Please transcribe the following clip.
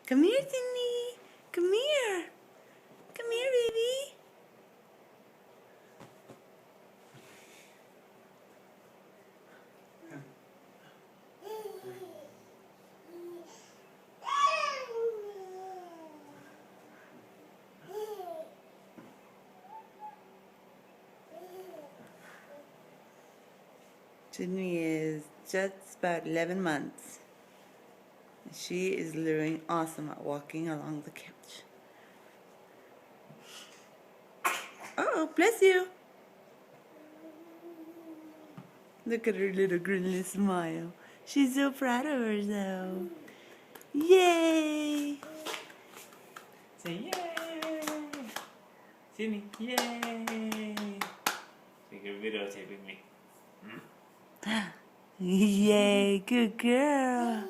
Come here, Sydney. Come here. Come here, baby. Sydney is just about 11 months. She is doing awesome at walking along the couch. Oh, bless you. Look at her little girly smile. She's so proud of herself. Yay! Say yay! Sydney, yay! Take a videotaping me. Yay, good girl.